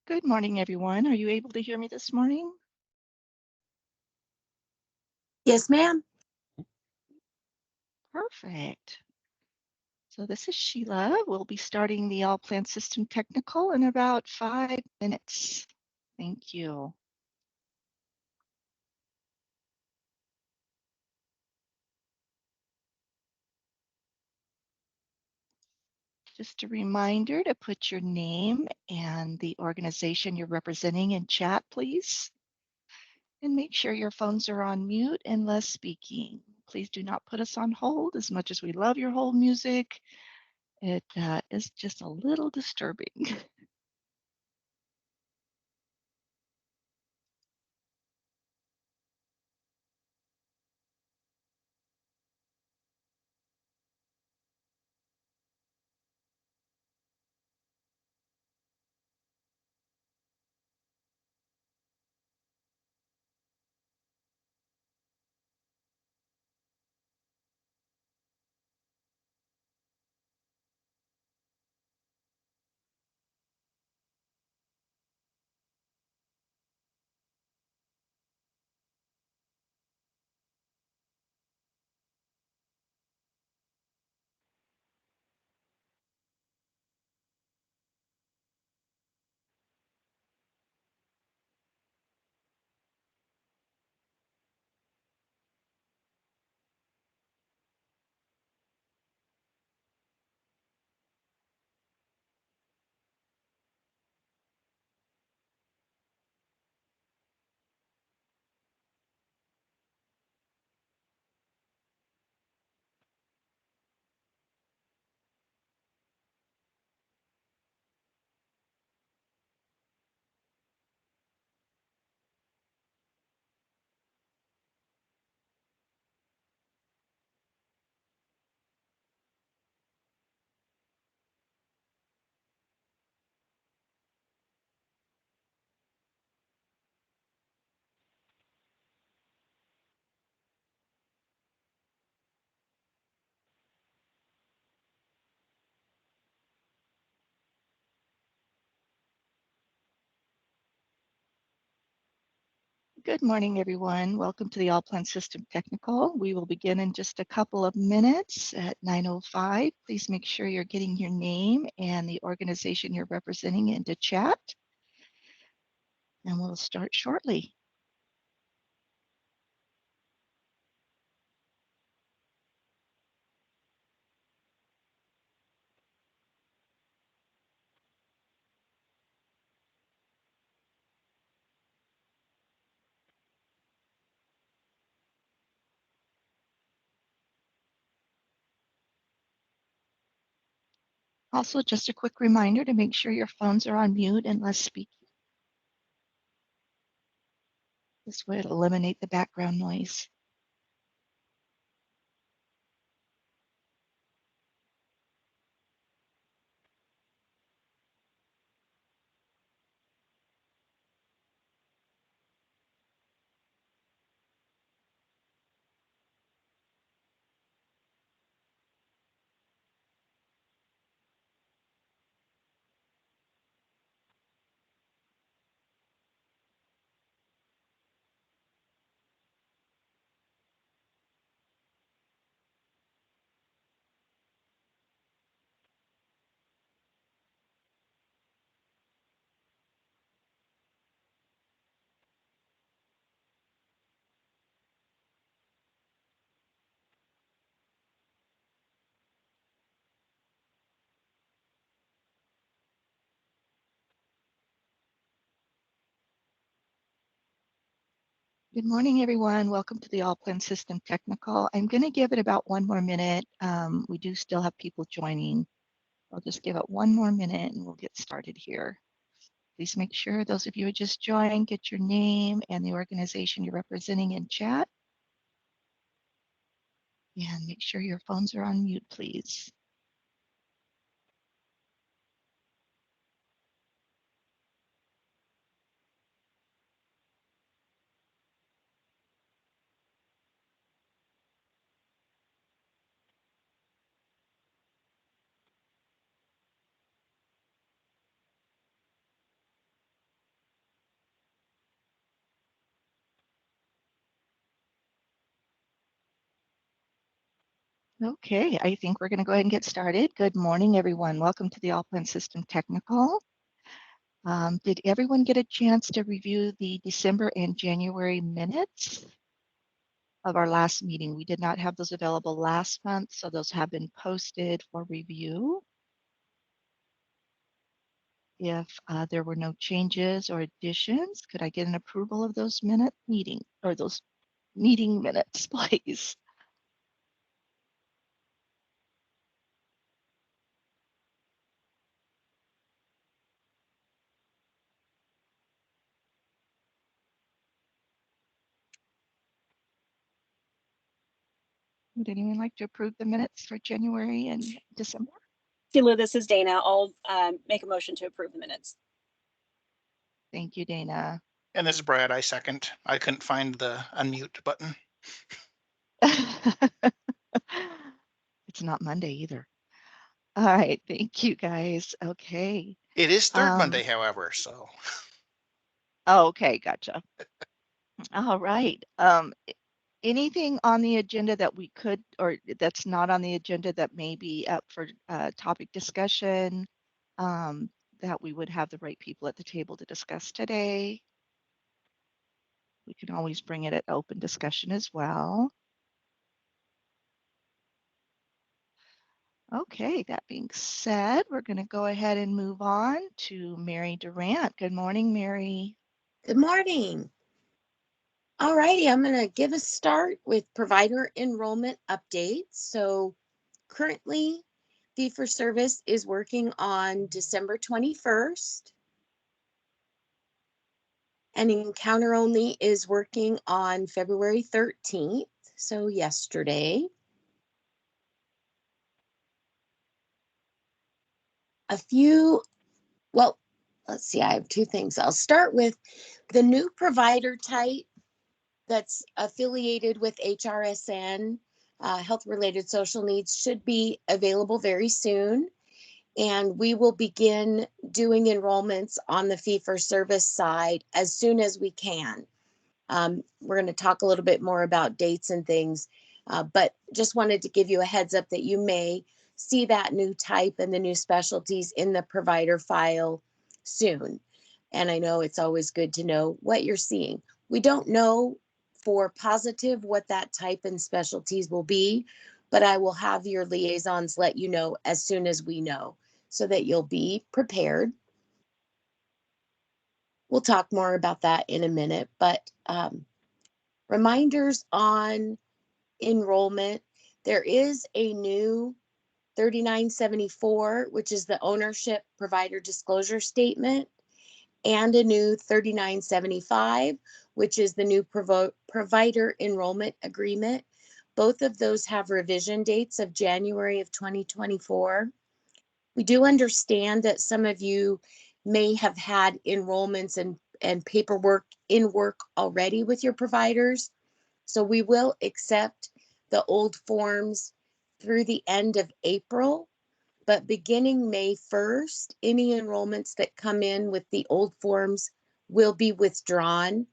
Good morning, everyone. Are you able to hear me this morning? Yes, ma'am. Perfect. So this is Sheila. We'll be starting the All Plant System Technical in about 5 minutes. Thank you. Just a reminder to put your name and the organization you're representing in chat, please. And make sure your phones are on mute unless speaking. Please do not put us on hold as much as we love your hold music. It is just a little disturbing. Good morning, everyone. Welcome to the All Plant System Technical. We will begin in just a couple of minutes at 9:05. Please make sure you're getting your name and the organization you're representing into chat, and we'll start shortly. Also, just a quick reminder to make sure your phones are on mute unless speaking. This would eliminate the background noise. Good morning, everyone. Welcome to the All Plant System Technical. I'm going to give it about 1 more minute. We do still have people joining. I'll just give it 1 more minute and we'll get started here. Please make sure those of you who just joined get your name and the organization you're representing in chat. And make sure your phones are on mute, please. Okay, I think we're going to go ahead and get started. Good morning, everyone. Welcome to the All Plan System Technical. Did everyone get a chance to review the December and January minutes of our last meeting? We did not have those available last month, so those have been posted for review. If there were no changes or additions, could I get an approval of those meeting minutes, please? Would anyone like to approve the minutes for January and December? Sheila, this is Dana. I'll make a motion to approve the minutes. Thank you, Dana. And this is Brad. I second. I couldn't find the unmute button. It's not Monday either. All right, thank you guys. Okay. It is third Monday, however, so. Oh, okay, gotcha. All right. Anything on the agenda that we could, or that's not on the agenda that may be up for topic discussion, that we would have the right people at the table to discuss today? We can always bring it at open discussion as well. Okay, that being said, we're going to go ahead and move on to Mary Durant. Good morning, Mary. Good morning. All righty, I'm going to give a start with provider enrollment updates. So currently, Fee for Service is working on December 21st. And Encounter Only is working on February 13th, so yesterday. Let's see, I have two things. I'll start with the new provider type that's affiliated with HRSN, health-related social needs, should be available very soon. And we will begin doing enrollments on the fee-for-service side as soon as we can. We're going to talk a little bit more about dates and things, but just wanted to give you a heads up that you may see that new type and the new specialties in the provider file soon. And I know it's always good to know what you're seeing. We don't know for positive what that type and specialties will be, but I will have your liaisons let you know as soon as we know so that you'll be prepared. We'll talk more about that in a minute, but reminders on enrollment. There is a new 3974, which is the ownership provider disclosure statement, and a new 3975, which is the new provider enrollment agreement. Both of those have revision dates of January of 2024. We do understand that some of you may have had enrollments and paperwork in work already with your providers. So we will accept the old forms through the end of April, but beginning May 1st, any enrollments that come in with the old forms will be withdrawn.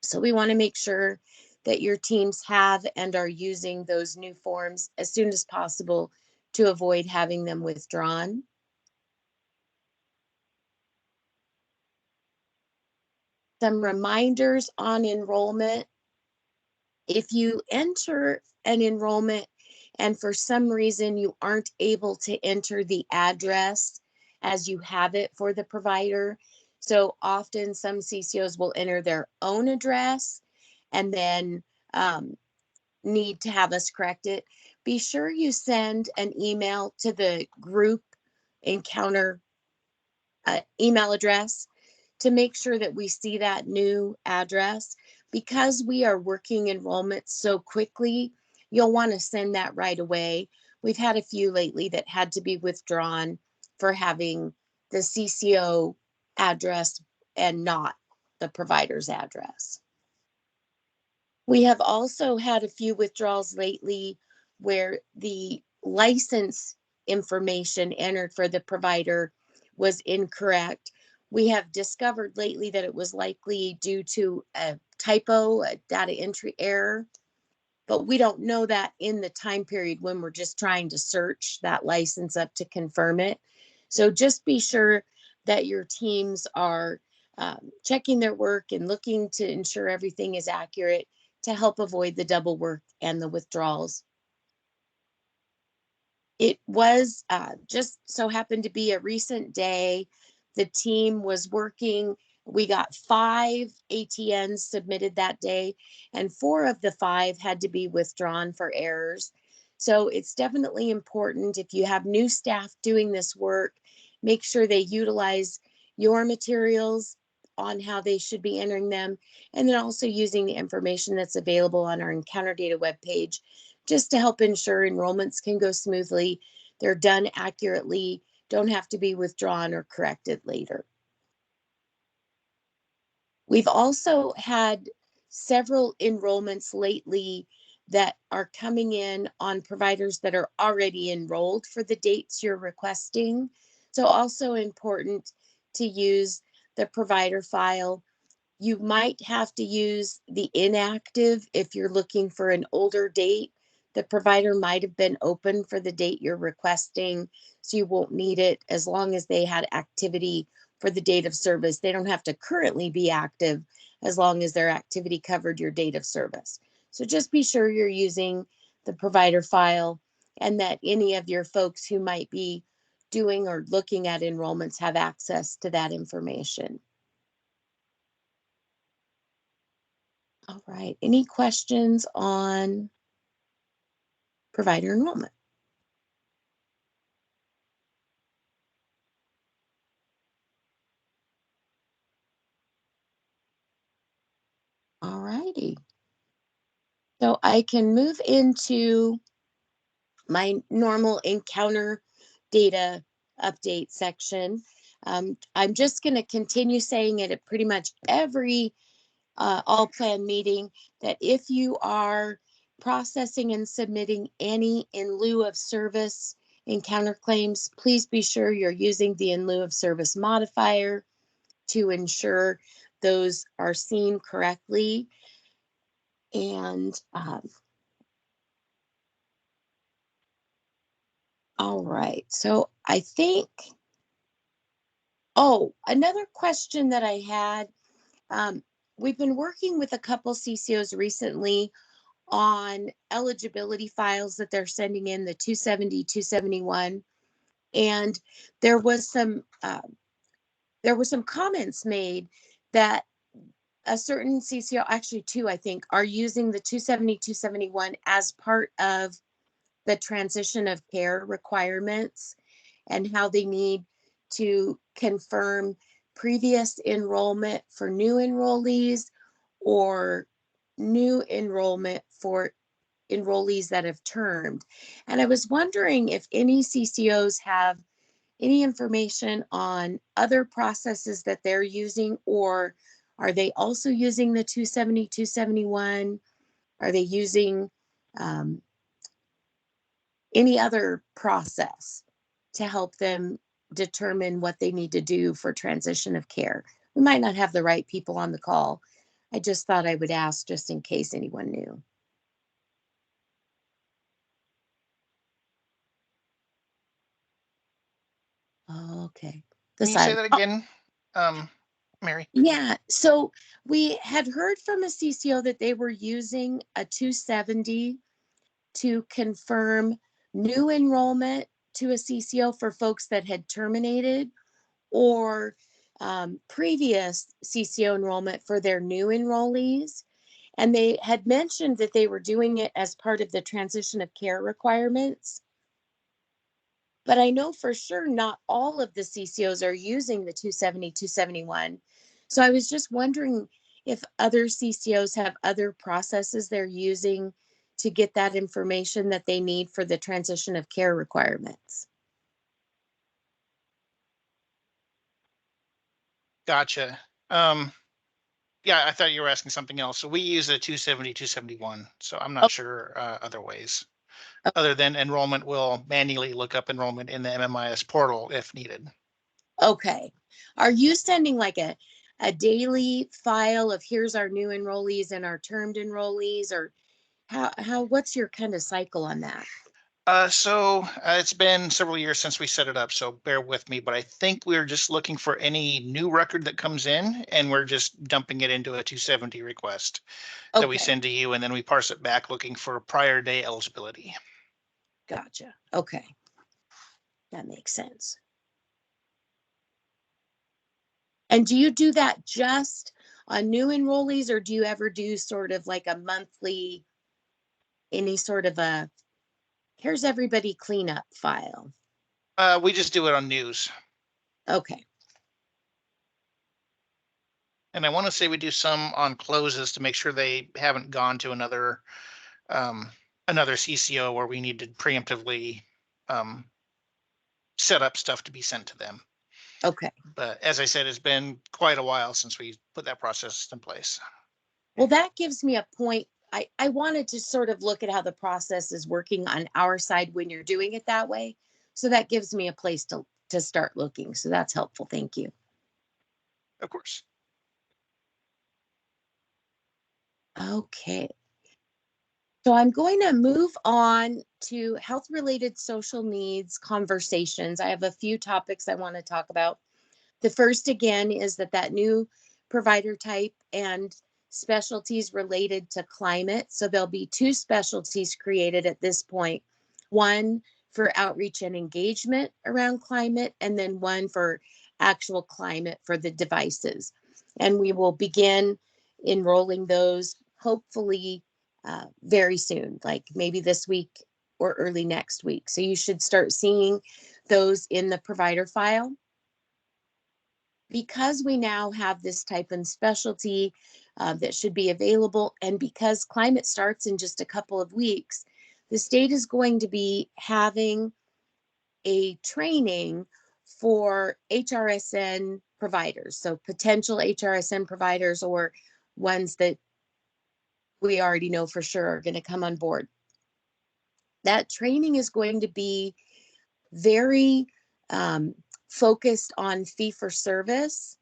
So we want to make sure that your teams have and are using those new forms as soon as possible to avoid having them withdrawn. Some reminders on enrollment. If you enter an enrollment and for some reason you aren't able to enter the address as you have it for the provider, so often some CCOs will enter their own address and then need to have us correct it. Be sure you send an email to the group encounter email address to make sure that we see that new address. Because we are working enrollment so quickly, you'll want to send that right away. We've had a few lately that had to be withdrawn for having the CCO address and not the provider's address. We have also had a few withdrawals lately where the license information entered for the provider was incorrect. We have discovered lately that it was likely due to a typo, a data entry error, but we don't know that in the time period when we're just trying to search that license up to confirm it. So just be sure that your teams are checking their work and looking to ensure everything is accurate to help avoid the double work and the withdrawals. It was just so happened to be a recent day. The team was working. We got 5 ATNs submitted that day, and 4 of the 5 had to be withdrawn for errors. So it's definitely important if you have new staff doing this work, make sure they utilize your materials on how they should be entering them, and then also using the information that's available on our Encounter Data webpage just to help ensure enrollments can go smoothly, they're done accurately, don't have to be withdrawn or corrected later. We've also had several enrollments lately that are coming in on providers that are already enrolled for the dates you're requesting. So also important to use the provider file. You might have to use the inactive if you're looking for an older date. The provider might have been open for the date you're requesting, so you won't need it as long as they had activity for the date of service. They don't have to currently be active as long as their activity covered your date of service. So just be sure you're using the provider file and that any of your folks who might be doing or looking at enrollments have access to that information. All right, any questions on provider enrollment? All righty. So I can move into my normal encounter data update section. I'm just going to continue saying it at pretty much every all plan meeting that if you are processing and submitting any in lieu of service encounter claims, please be sure you're using the in lieu of service modifier to ensure those are seen correctly. And all right, so I think, oh, another question that I had, we've been working with a couple CCOs recently on eligibility files that they're sending in, the 270, 271, and there was some comments made that a certain CCO, actually 2, I think, are using the 270, 271 as part of the transition of care requirements and how they need to confirm previous enrollment for new enrollees or new enrollment for enrollees that have termed. And I was wondering if any CCOs have any information on other processes that they're using, or are they also using the 270, 271? Are they using any other process to help them determine what they need to do for transition of care? We might not have the right people on the call. I just thought I would ask just in case anyone knew. Okay. The Can you say silent. that again, Mary? Yeah, so we had heard from a CCO that they were using a 270 to confirm new enrollment to a CCO for folks that had terminated, or previous CCO enrollment for their new enrollees. And they had mentioned that they were doing it as part of the transition of care requirements. But I know for sure not all of the CCOs are using the 270, 271. So I was just wondering if other CCOs have other processes they're using to get that information that they need for the transition of care requirements. Gotcha. Yeah, I thought you were asking something else. So we use a 270, 271. So I'm Oh, not sure other ways other than enrollment will manually look up enrollment in the MMIS portal if needed. okay. Are you sending like a daily file of here's our new enrollees and our termed enrollees, or what's your kind of cycle on that? It's been several years since we set it up, so bear with me, but I think we're just looking for any new record that comes in and we're just dumping it into a 270 request that we Okay, send to you, and then we parse it back looking for prior day eligibility. gotcha. Okay. That makes sense. And do you do that just on new enrollees, or do you ever do sort of like a monthly, any sort of a, here's everybody cleanup file? We just do it on news. Okay, And I want to say we do some on closes to make sure they haven't gone to another CCO where we need to preemptively um, set up stuff to be sent to them. okay. But as I said, it's been quite a while since we put that process in place. Well, that gives me a point. I wanted to sort of look at how the process is working on our side when you're doing it that way. So that gives me a place to start looking. So that's helpful. Thank you. Of course. Okay. So I'm going to move on to health-related social needs conversations. I have a few topics I want to talk about. The first, again, is that new provider type and specialties related to climate. So there'll be two specialties created at this point. One for outreach and engagement around climate, and then one for actual climate for the devices. And we will begin enrolling those hopefully very soon, like maybe this week or early next week. So you should start seeing those in the provider file. Because we now have this type of specialty that should be available, and because climate starts in just a couple of weeks, the state is going to be having a training for HRSN providers, so potential HRSN providers or ones that we already know for sure are going to come on board. That training is going to be very focused on fee for service.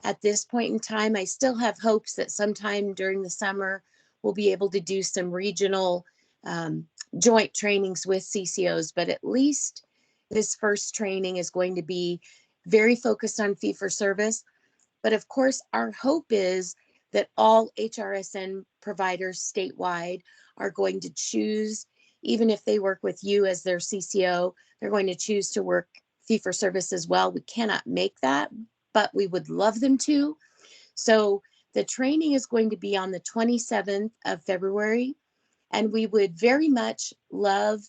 At this point in time, I still have hopes that sometime during the summer, we'll be able to do some regional joint trainings with CCOs, but at least this first training is going to be very focused on fee for service. But of course, our hope is that all HRSN providers statewide are going to choose, even if they work with you as their CCO, they're going to choose to work fee for service as well. We cannot make that, but we would love them to. So the training is going to be on the 27th of February, and we would very much love,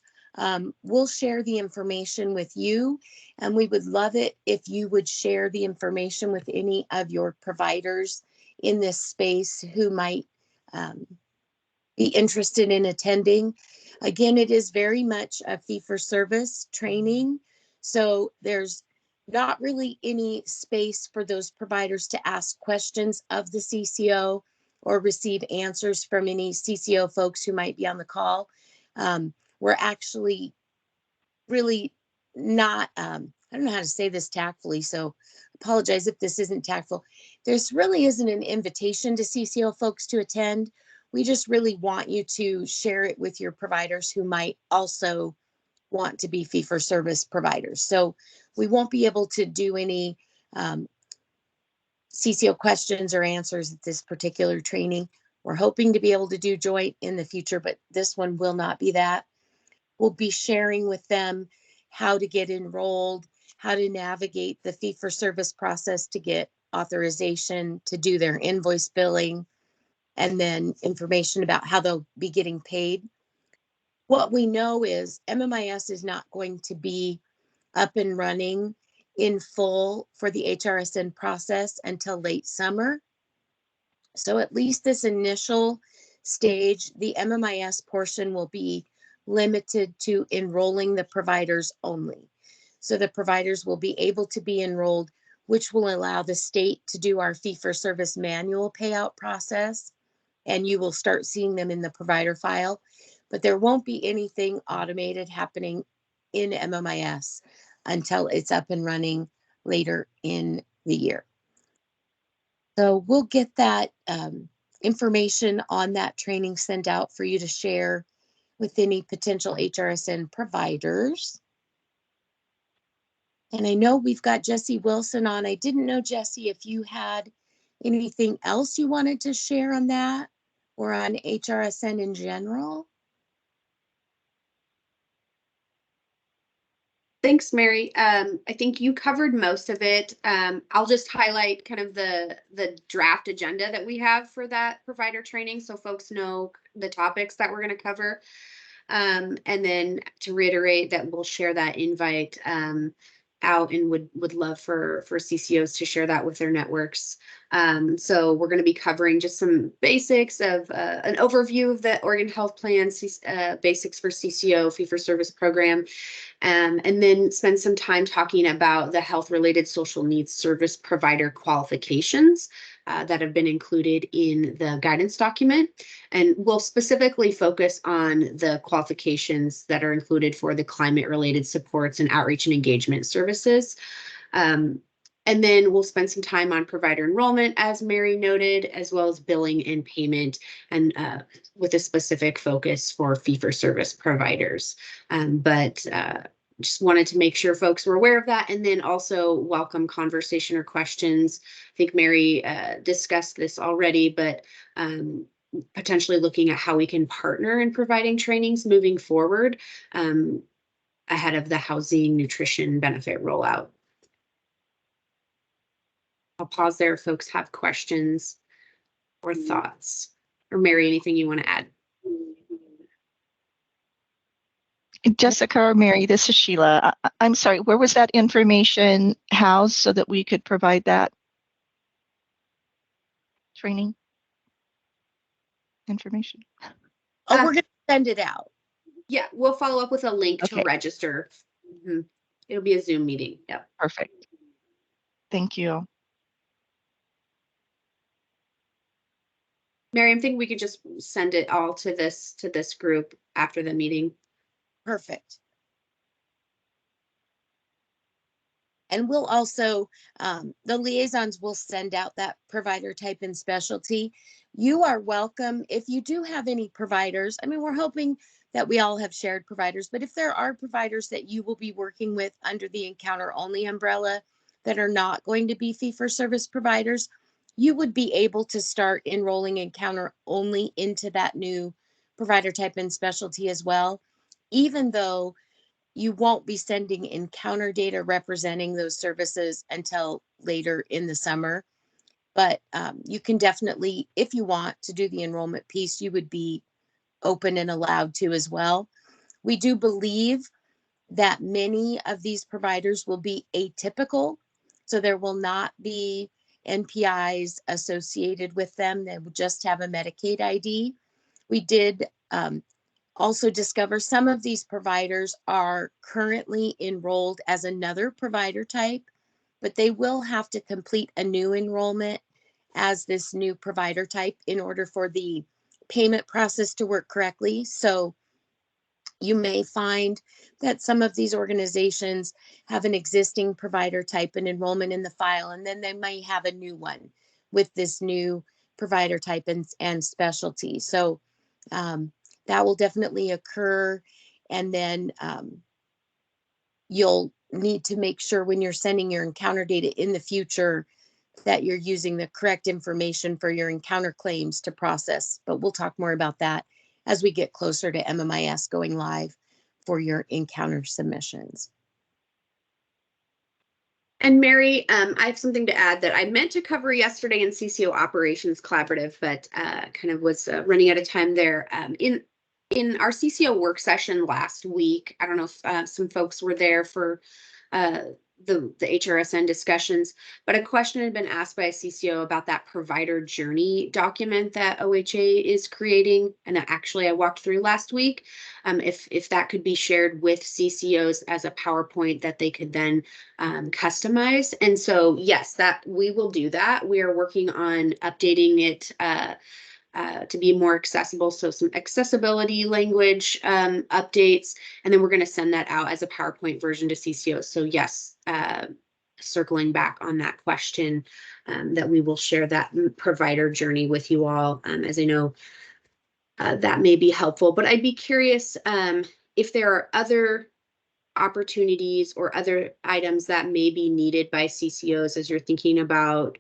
we'll share the information with you, and we would love it if you would share the information with any of your providers in this space who might be interested in attending. Again, it is very much a fee for service training. So there's not really any space for those providers to ask questions of the CCO or receive answers from any CCO folks who might be on the call. We're actually really not, I don't know how to say this tactfully, so apologize if this isn't tactful. There's really isn't an invitation to CCO folks to attend. We just really want you to share it with your providers who might also want to be fee for service providers. So we won't be able to do any CCO questions or answers at this particular training. We're hoping to be able to do joint in the future, but this one will not be that. We'll be sharing with them how to get enrolled, how to navigate the fee for service process to get authorization to do their invoice billing, and then information about how they'll be getting paid. What we know is MMIS is not going to be up and running in full for the HRSN process until late summer. So at least this initial stage, the MMIS portion will be limited to enrolling the providers only. So the providers will be able to be enrolled, which will allow the state to do our fee for service manual payout process, and you will start seeing them in the provider file. But there won't be anything automated happening in MMIS until it's up and running later in the year. So we'll get that information on that training sent out for you to share with any potential HRSN providers. And I know we've got Jesse Wilson on. I didn't know, Jesse, if you had anything else you wanted to share on that or on HRSN in general. Thanks, Mary. I think you covered most of it. I'll just highlight kind of the draft agenda that we have for that provider training so folks know the topics that we're going to cover. And then to reiterate that we'll share that invite out and would love for CCOs to share that with their networks. So we're going to be covering just some basics of an overview of the Oregon Health Plan, basics for CCO fee-for-service program, and then spend some time talking about the health-related social needs service provider qualifications that have been included in the guidance document. And we'll specifically focus on the qualifications that are included for the climate-related supports and outreach and engagement services. And then we'll spend some time on provider enrollment, as Mary noted, as well as billing and payment, and with a specific focus for fee-for-service providers. Just wanted to make sure folks were aware of that, and then also welcome conversation or questions. I think Mary discussed this already, but potentially looking at how we can partner in providing trainings moving forward ahead of the housing nutrition benefit rollout. I'll pause there if folks have questions or thoughts. Or Mary, anything you want to add? Jessica or Mary, this is Sheila. I'm sorry, where was that information housed so that we could provide that training information? Oh, we're going to send it out. Yeah, we'll follow up with a link to register. Mm-hmm. It'll be a Zoom meeting. Yep. Perfect. Thank you. Mary, I think we could just send it all to this group after the meeting. Perfect. And we'll also, the liaisons will send out that provider type and specialty. You are welcome. If you do have any providers, I mean, we're hoping that we all have shared providers, but if there are providers that you will be working with under the Encounter Only umbrella that are not going to be fee-for-service providers, you would be able to start enrolling Encounter Only into that new provider type and specialty as well, even though you won't be sending encounter data representing those services until later in the summer. But you can definitely, if you want to do the enrollment piece, you would be open and allowed to as well. We do believe that many of these providers will be atypical, so there will not be NPIs associated with them. They will just have a Medicaid ID. We did also discover some of these providers are currently enrolled as another provider type, but they will have to complete a new enrollment as this new provider type in order for the payment process to work correctly. So you may find that some of these organizations have an existing provider type and enrollment in the file, and then they may have a new one with this new provider type and specialty. So that will definitely occur. And then you'll need to make sure when you're sending your encounter data in the future that you're using the correct information for your encounter claims to process. But we'll talk more about that as we get closer to MMIS going live for your encounter submissions. And Mary, I have something to add that I meant to cover yesterday in CCO Operations Collaborative, but kind of was running out of time there. In our CCO work session last week, I don't know if some folks were there for the HRSN discussions, but a question had been asked by a CCO about that provider journey document that OHA is creating. And actually I walked through last week, if that could be shared with CCOs as a PowerPoint that they could then customize. And so, yes, that we will do that. We are working on updating it to be more accessible. So some accessibility language updates, and then we're going to send that out as a PowerPoint version to CCOs. So yes, circling back on that question, that we will share that provider journey with you all, as I know that may be helpful. But I'd be curious if there are other opportunities or other items that may be needed by CCOs as you're thinking about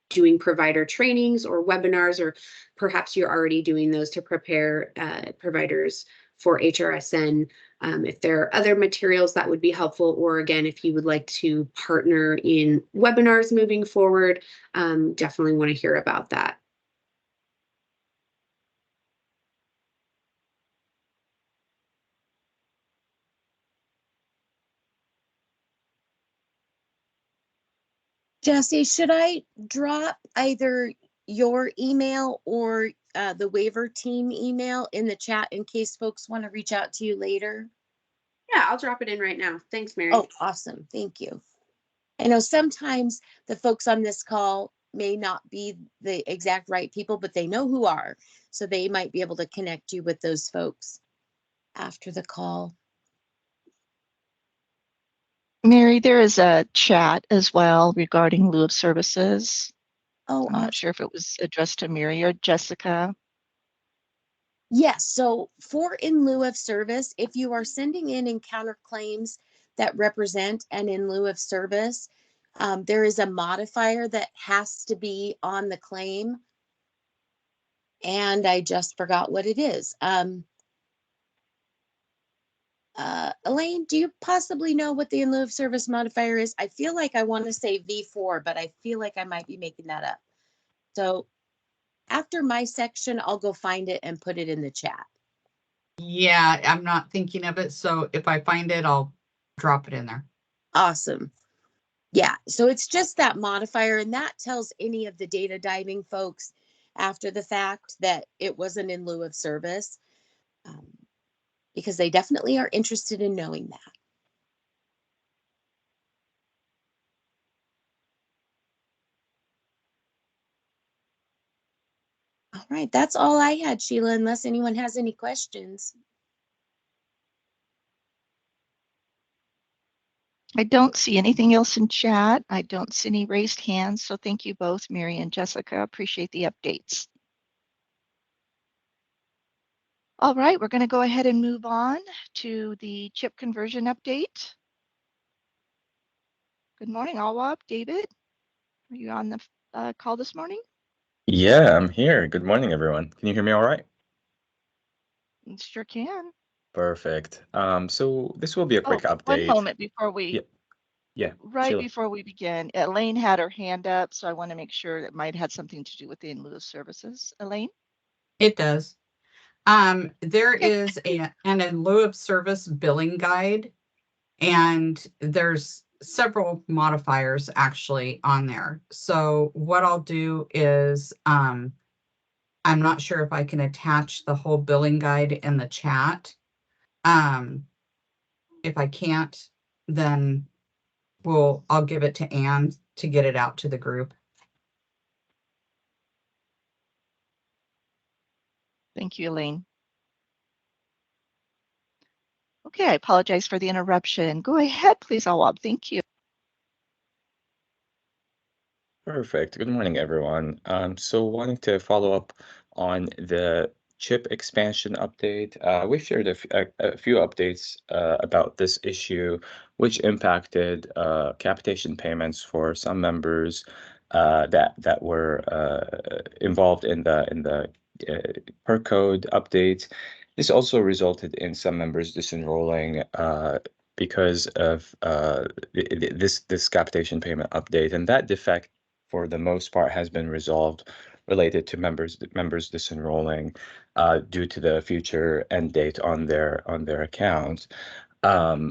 doing provider trainings or webinars, or perhaps you're already doing those to prepare providers for HRSN. If there are other materials that would be helpful, or again, if you would like to partner in webinars moving forward, definitely want to hear about that. Jesse, should I drop either your email or the waiver team email in the chat in case folks want to reach out to you later? Yeah, I'll drop it in right now. Thanks, Mary. Oh, awesome. Thank you. I know sometimes the folks on this call may not be the exact right people, but they know who are. So they might be able to connect you with those folks after the call. Mary, there is a chat as well regarding lieu of services. Oh, I'm not sure if it was addressed to Mary or Jessica. yes. So for in lieu of service, if you are sending in counterclaims that represent an in lieu of service, there is a modifier that has to be on the claim. And I just forgot what it is. Elaine, do you possibly know what the in lieu of service modifier is? I feel like I want to say V4, but I feel like I might be making that up. So after my section, I'll go find it and put it in the chat. Yeah, I'm not thinking of it. So if I find it, I'll drop it in there. Awesome. Yeah, so it's just that modifier, and that tells any of the data diving folks after the fact that it wasn't in lieu of service, because they definitely are interested in knowing that. All right, that's all I had, Sheila, unless anyone has any questions. I don't see anything else in chat. I don't see any raised hands. So thank you both, Mary and Jessica. Appreciate the updates. All right, we're going to go ahead and move on to the chip conversion update. Good morning, Awab. David, are you on the call this morning? Yeah, I'm here. Good morning, everyone. Can you hear me all right? Sure can. Perfect. So this will be a quick update. One moment before we, yeah, right Sheila. before we begin, Elaine had her hand up, so I want to make sure that might have something to do with the in lieu of services. Elaine? It does. There is an in lieu of service billing guide, and there's several modifiers actually on there. So what I'll do is, I'm not sure if I can attach the whole billing guide in the chat. If I can't, then I'll give it to Anne to get it out to the group. Thank you, Elaine. Okay, I apologize for the interruption. Go ahead, please, Awab. Thank you. Perfect. Good morning, everyone. So wanting to follow up on the chip expansion update, we've shared a few updates about this issue, which impacted capitation payments for some members that were involved in the per code updates. This also resulted in some members disenrolling because of this capitation payment update, and that defect, for the most part, has been resolved related to members disenrolling due to the future end date on their account.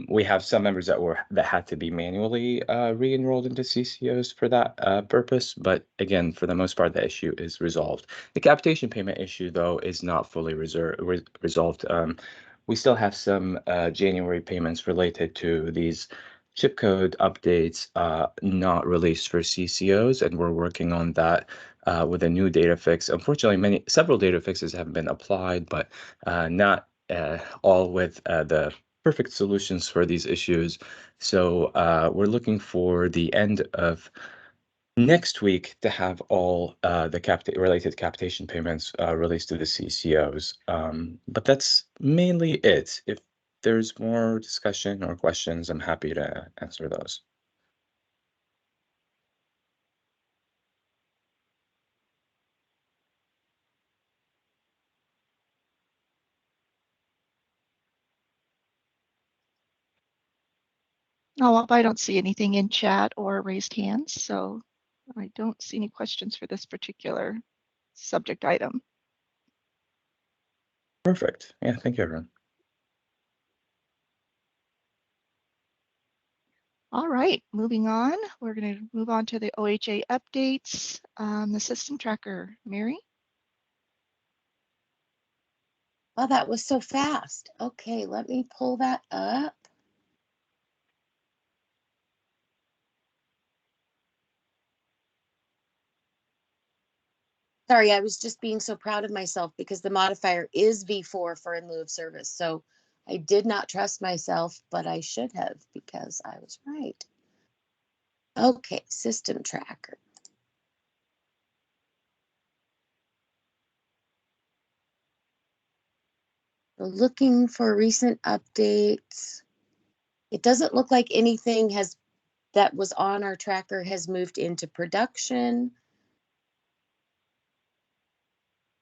We have some members that had to be manually re-enrolled into CCOs for that purpose, but again, for the most part, the issue is resolved. The capitation payment issue, though, is not fully resolved. We still have some January payments related to these chip code updates not released for CCOs, and we're working on that with a new data fix. Unfortunately, several data fixes have been applied, but not all with the perfect solutions for these issues. So we're looking for the end of next week to have all the related capitation payments released to the CCOs. But that's mainly it. If there's more discussion or questions, I'm happy to answer those. Oh, I don't see anything in chat or raised hands, so I don't see any questions for this particular subject item. Perfect. Yeah, thank you, everyone. All right, moving on. We're going to move on to the OHA updates. The system tracker, Mary. Oh, that was so fast. Okay, let me pull that up. Sorry, I was just being so proud of myself because the modifier is V4 for in lieu of service. So I did not trust myself, but I should have because I was right. Okay, system tracker. We're looking for recent updates. It doesn't look like anything that was on our tracker has moved into production.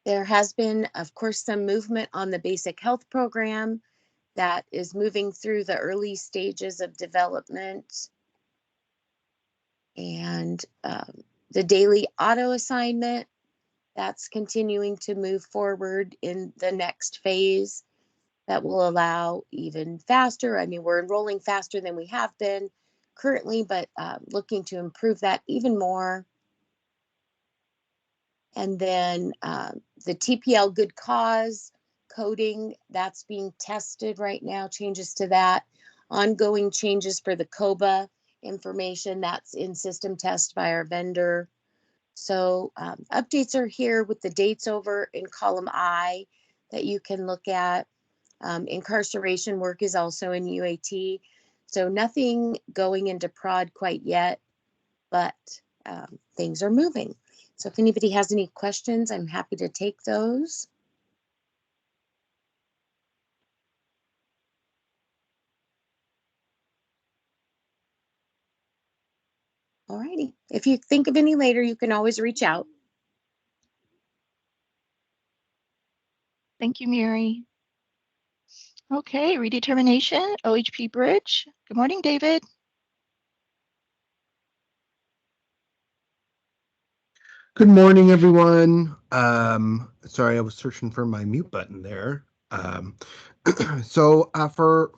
There has been, of course, some movement on the basic health program that is moving through the early stages of development. And the daily auto assignment, that's continuing to move forward in the next phase that will allow even faster. I mean, we're enrolling faster than we have been currently, but looking to improve that even more. And then the TPL good cause coding, that's being tested right now, changes to that. Ongoing changes for the COBA information, that's in system test by our vendor. So updates are here with the dates over in column I that you can look at. Incarceration work is also in UAT. So nothing going into prod quite yet, but things are moving. So if anybody has any questions, I'm happy to take those. All righty. If you think of any later, you can always reach out. Thank you, Mary. Okay, redetermination, OHP Bridge. Good morning, David. Good morning, everyone. Sorry, I was searching for my mute button there. So for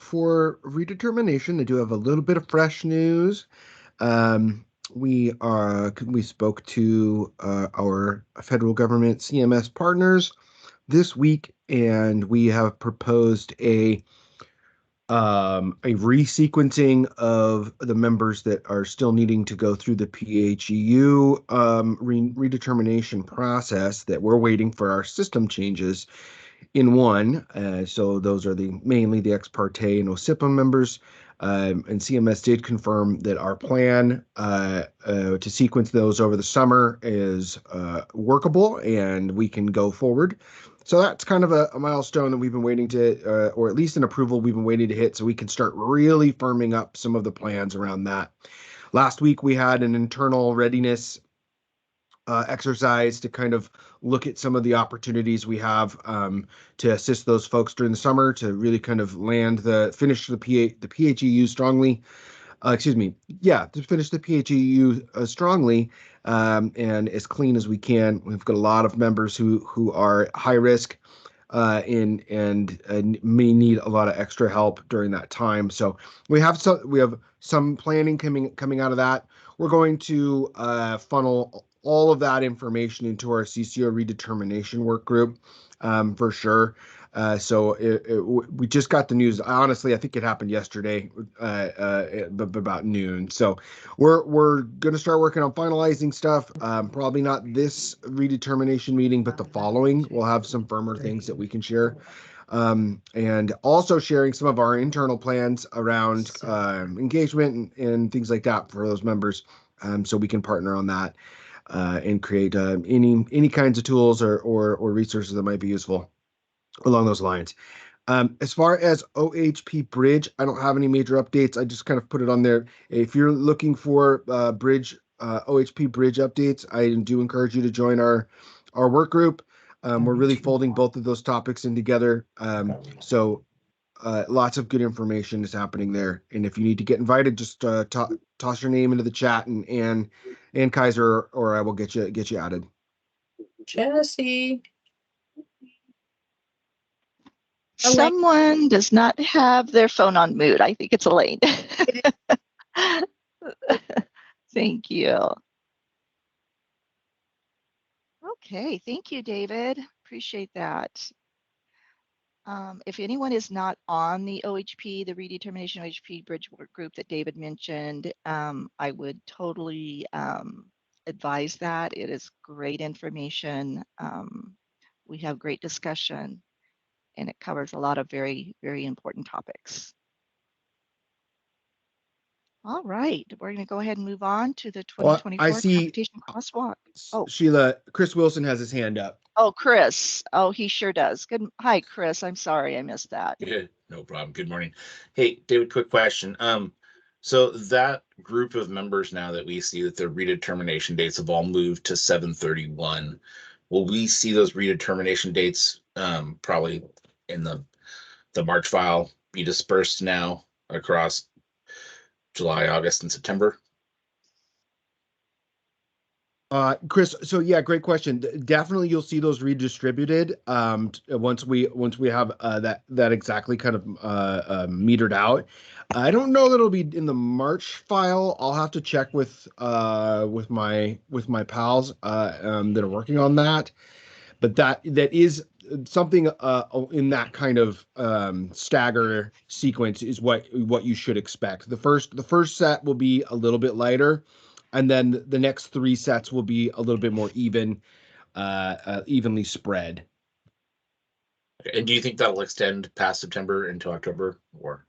redetermination, I do have a little bit of fresh news. We spoke to our federal government CMS partners this week, and we have proposed a resequencing of the members that are still needing to go through the PHEU redetermination process that we're waiting for our system changes in one. So those are mainly the ex parte and OSIPA members. And CMS did confirm that our plan to sequence those over the summer is workable and we can go forward. So that's kind of a milestone that we've been waiting to, or at least an approval we've been waiting to hit so we can start really firming up some of the plans around that. Last week, we had an internal readiness exercise to kind of look at some of the opportunities we have to assist those folks during the summer to really kind of finish the PHEU strongly. To finish the PHEU strongly and as clean as we can. We've got a lot of members who are high risk and may need a lot of extra help during that time. So we have some planning coming out of that. We're going to funnel all of that information into our CCO redetermination work group for sure. We just got the news. Honestly, I think it happened yesterday, about noon. So we're going to start working on finalizing stuff. Probably not this redetermination meeting, but the following. We'll have some firmer things that we can share. and also sharing some of our internal plans around engagement and things like that for those members, so we can partner on that and create any kinds of tools or resources that might be useful along those lines. As far as OHP Bridge, I don't have any major updates. I just kind of put it on there. If you're looking for OHP Bridge updates, I do encourage you to join our work group. We're really folding both of those topics in together. So lots of good information is happening there. And if you need to get invited, just toss your name into the chat, and Ann Kaiser or I will get you added. Jesse. Someone does not have their phone on mute. I think it's Elaine. Thank you. Okay, thank you, David. Appreciate that. If anyone is not on the OHP, the redetermination OHP bridge work group that David mentioned, I would totally advise that. It is great information. We have great discussion, and it covers a lot of very, very important topics. All right, we're going to go ahead and move on to the 2024 I see Capitation Crosswalk. Oh, Sheila, Chris Wilson has his hand up. oh, Chris. Oh, he sure does. Good. Hi, Chris. I'm sorry I missed that. Good, no problem. Good morning. Hey, David, quick question. So that group of members now that we see that the redetermination dates have all moved to 7/31, will we see those redetermination dates probably in the March file be dispersed now across July, August, and September? Chris, so yeah, great question. Definitely you'll see those redistributed once we have that exactly kind of metered out. I don't know that it'll be in the March file. I'll have to check with my pals that are working on that. But that is something in that kind of stagger sequence is what you should expect. The first set will be a little bit lighter, and then the next 3 sets will be a little bit more evenly spread. Okay. And do you think that'll extend past September into October, or?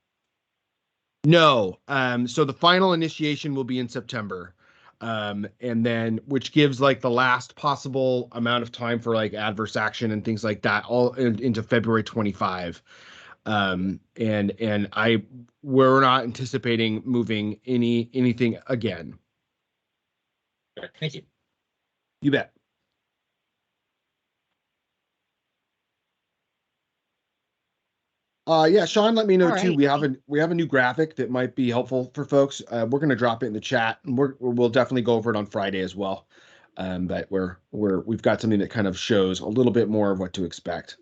No. So the final initiation will be in September. And then which gives like the last possible amount of time for like adverse action and things like that all into February 25. And we're not anticipating moving anything again. Okay, thank you. You bet. Yeah, Sean, let me know too. We have a new graphic that might be helpful for folks. We're going to drop it in the chat, and we'll definitely go over it on Friday as well. But we've got something that kind of shows a little bit more of what to expect.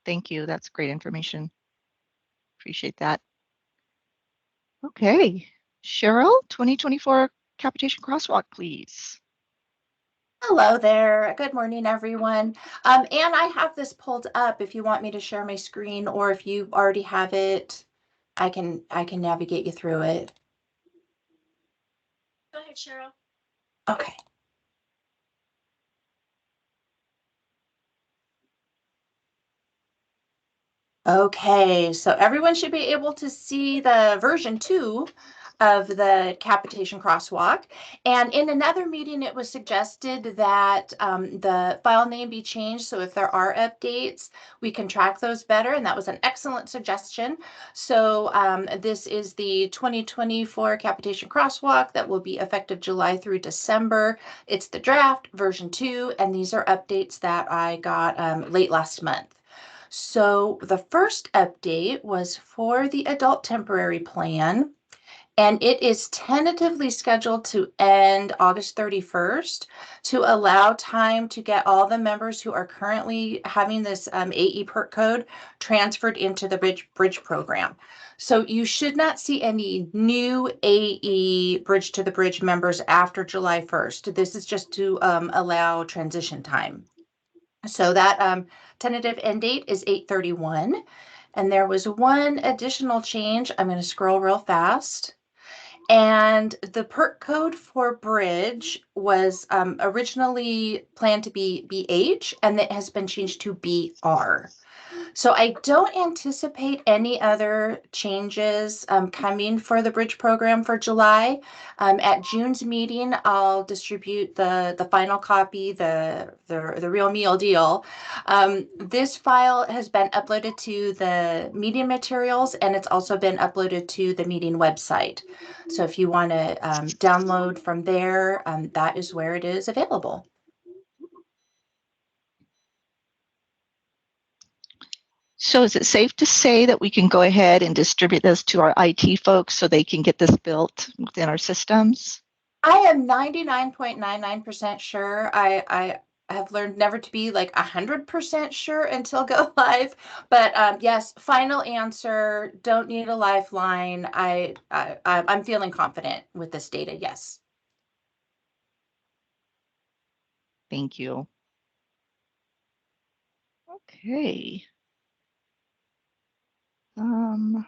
Thank you. That's great information. Appreciate that. Okay, Cheryl, 2024 Capitation Crosswalk, please. Hello there. Good morning, everyone. And I have this pulled up if you want me to share my screen, or if you already have it, I can navigate you through it. Go ahead, Cheryl. Okay. Okay, so everyone should be able to see the version 2 of the capitation crosswalk. And in another meeting, it was suggested that the file name be changed. So if there are updates, we can track those better. And that was an excellent suggestion. So this is the 2024 capitation crosswalk that will be effective July through December. It's the draft version 2, and these are updates that I got late last month. So the first update was for the adult temporary plan, and it is tentatively scheduled to end August 31st to allow time to get all the members who are currently having this AE PERT code transferred into the bridge program. So you should not see any new AE Bridge to the Bridge members after July 1st. This is just to allow transition time. So that tentative end date is 8/31. And there was one additional change. I'm going to scroll real fast. And the PERT code for Bridge was originally planned to be BH, and it has been changed to BR. So I don't anticipate any other changes coming for the Bridge program for July. At June's meeting, I'll distribute the final copy, the real meal deal. This file has been uploaded to the meeting materials, and it's also been uploaded to the meeting website. So if you want to download from there, that is where it is available. So is it safe to say that we can go ahead and distribute this to our IT folks so they can get this built within our systems? I am 99.99% sure. I have learned never to be like 100% sure until go live. But yes, final answer, don't need a lifeline. I'm feeling confident with this data, yes. Thank you. Okay. I don't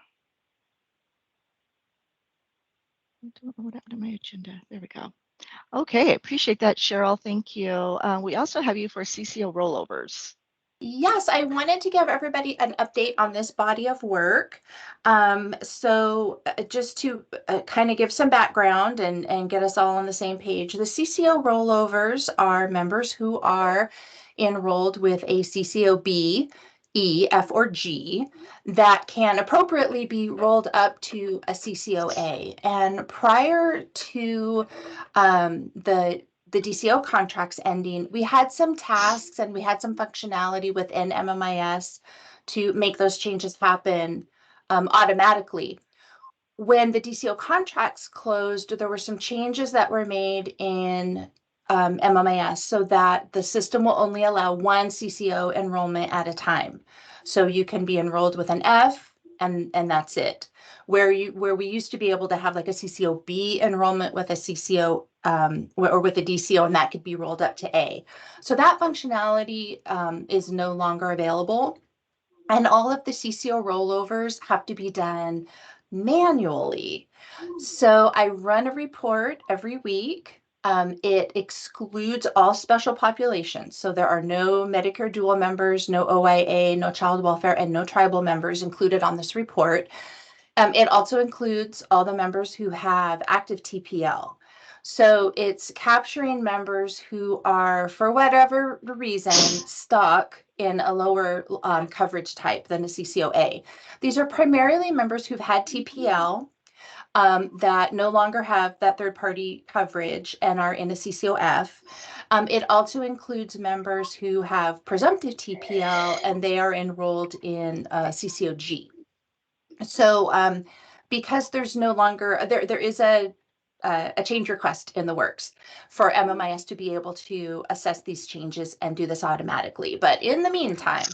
know what happened to my agenda. There we go. Okay, I appreciate that, Cheryl. Thank you. We also have you for CCO rollovers. Yes, I wanted to give everybody an update on this body of work. So just to kind of give some background and get us all on the same page, the CCO rollovers are members who are enrolled with a CCO B, E, F, or G that can appropriately be rolled up to a CCO A. And prior to the DCO contracts ending, we had some tasks and we had some functionality within MMIS to make those changes happen automatically. When the DCO contracts closed, there were some changes that were made in MMIS so that the system will only allow one CCO enrollment at a time. So you can be enrolled with an F and that's it. Where we used to be able to have like a CCO B enrollment with a CCO or with a DCO, and that could be rolled up to A. So that functionality is no longer available. And all of the CCO rollovers have to be done manually. So I run a report every week. It excludes all special populations. So there are no Medicare dual members, no OIA, no child welfare, and no tribal members included on this report. It also includes all the members who have active TPL. So it's capturing members who are, for whatever reason, stuck in a lower coverage type than a CCOA. These are primarily members who've had TPL that no longer have that third-party coverage and are in a CCOF. It also includes members who have presumptive TPL and they are enrolled in CCOG. So because there's no longer, there is a change request in the works for MMIS to be able to assess these changes and do this automatically. But in the meantime,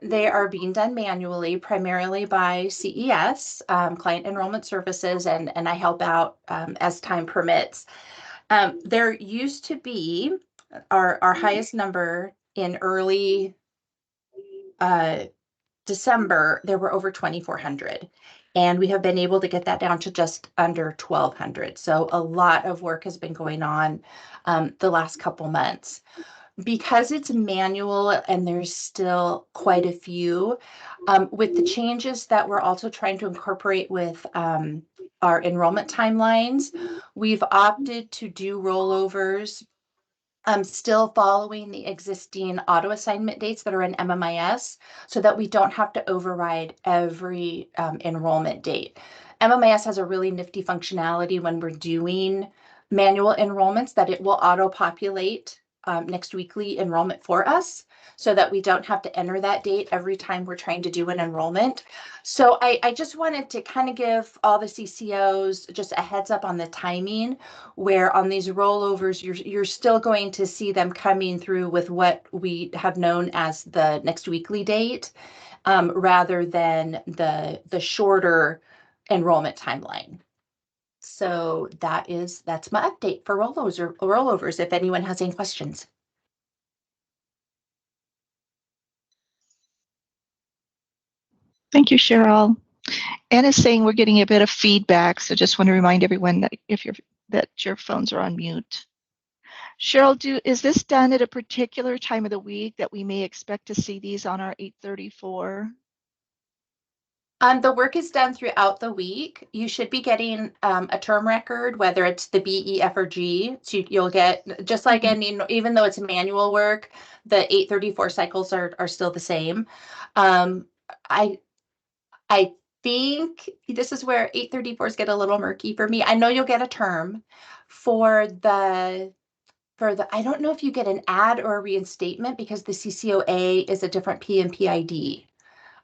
they are being done manually, primarily by CES, Client Enrollment Services, and I help out as time permits. There used to be our highest number in early December, there were over 2,400. And we have been able to get that down to just under 1,200. So a lot of work has been going on the last couple months. Because it's manual and there's still quite a few, with the changes that we're also trying to incorporate with our enrollment timelines, we've opted to do rollovers still following the existing auto assignment dates that are in MMIS so that we don't have to override every enrollment date. MMIS has a really nifty functionality when we're doing manual enrollments that it will auto-populate next weekly enrollment for us so that we don't have to enter that date every time we're trying to do an enrollment. So I just wanted to kind of give all the CCOs just a heads up on the timing, where on these rollovers, you're still going to see them coming through with what we have known as the next weekly date, rather than the shorter enrollment timeline. So that's my update for rollovers, if anyone has any questions. Thank you, Cheryl. Anna's saying we're getting a bit of feedback, so just want to remind everyone that that your phones are on mute. Cheryl, is this done at a particular time of the week that we may expect to see these on our 834? The work is done throughout the week. You should be getting a term record, whether it's the B, E, F, or G. So you'll get, just like any, even though it's manual work, the 834 cycles are still the same. I think this is where 834s get a little murky for me. I know you'll get a term for the I don't know if you get an add or a reinstatement because the CCOA is a different PMPID.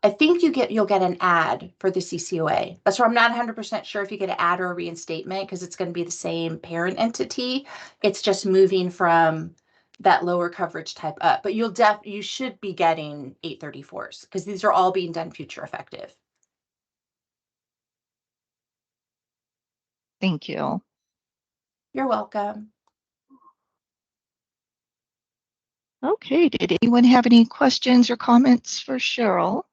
I think you'll get an add for the CCOA. That's where I'm not 100% sure if you get an add or a reinstatement because it's going to be the same parent entity. It's just moving from that lower coverage type up. But you should be getting 834s because these are all being done future effective. Thank you. You're welcome. Okay, did anyone have any questions or comments for Cheryl?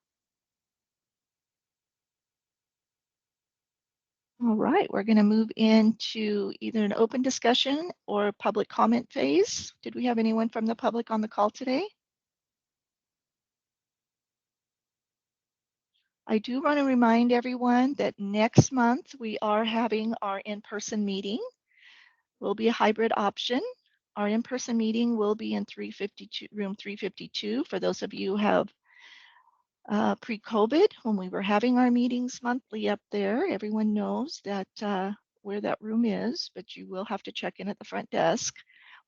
All right, we're going to move into either an open discussion or public comment phase. Did we have anyone from the public on the call today? I do want to remind everyone that next month we are having our in-person meeting. Will be a hybrid option. Our in-person meeting will be in room 352 for those of you who have pre-COVID, when we were having our meetings monthly up there. Everyone knows that where that room is, but you will have to check in at the front desk.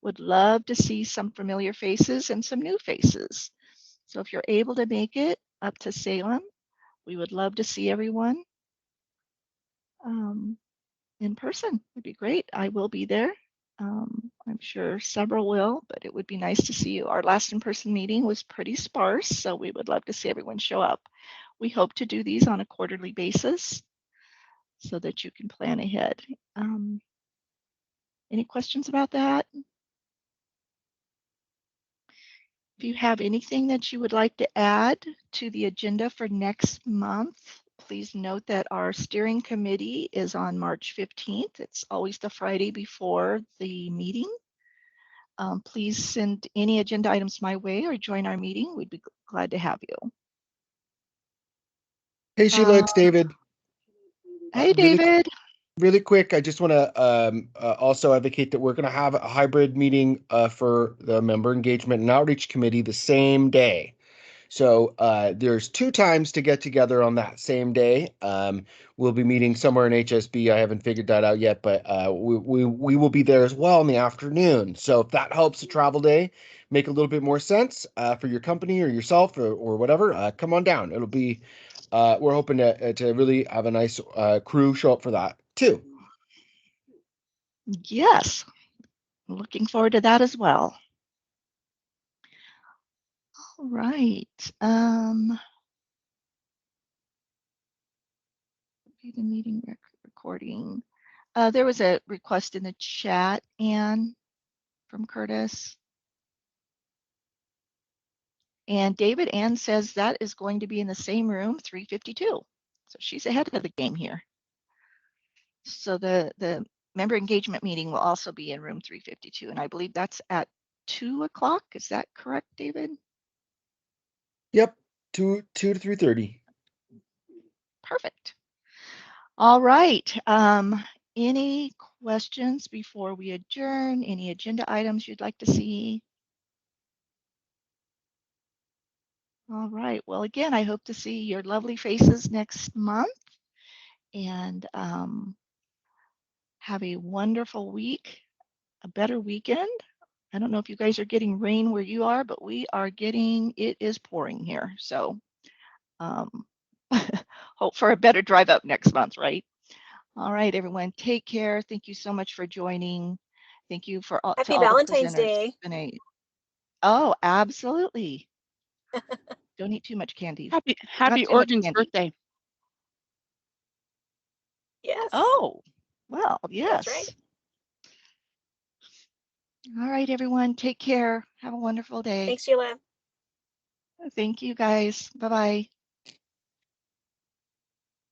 Would love to see some familiar faces and some new faces. So if you're able to make it up to Salem, we would love to see everyone in person. Would be great. I will be there. I'm sure several will, but it would be nice to see you. Our last in-person meeting was pretty sparse, so we would love to see everyone show up. We hope to do these on a quarterly basis so that you can plan ahead. Any questions about that? If you have anything that you would like to add to the agenda for next month, please note that our steering committee is on March 15th. It's always the Friday before the meeting. Please send any agenda items my way or join our meeting. We'd be glad to have you. Hey, Sheila, it's David. Hey, David. Really quick, I just want to also advocate that we're going to have a hybrid meeting for the member engagement and outreach committee the same day. So there's 2 times to get together on that same day. We'll be meeting somewhere in HSB. I haven't figured that out yet, but we will be there as well in the afternoon. So if that helps the travel day make a little bit more sense for your company or yourself or whatever, come on down. It'll be we're hoping to really have a nice crew show up for that too. Yes, looking forward to that as well. All right. The meeting recording. There was a request in the chat, Anne, from Curtis. And David, Ann says that is going to be in the same room, 352. So she's ahead of the game here. So the member engagement meeting will also be in room 352. And I believe that's at 2 o'clock. Is that correct, David? Yep, 2 to 3:30. Perfect. All right. Any questions before we adjourn? Any agenda items you'd like to see? All right. Well, again, I hope to see your lovely faces next month and have a wonderful week, a better weekend. I don't know if you guys are getting rain where you are, but we are getting, it is pouring here. So hope for a better drive up next month, right? All right, everyone, take care. Thank you so much for joining. Thank you to Happy all the Valentine's presenters. Day. Oh, absolutely. Don't eat too much candy. Happy Not too much Oregon's candy. birthday. Yes. Oh, well, yes. That's right. All right, everyone, take care. Have a wonderful day. Thanks, Sheila. Thank you, guys. Bye-bye.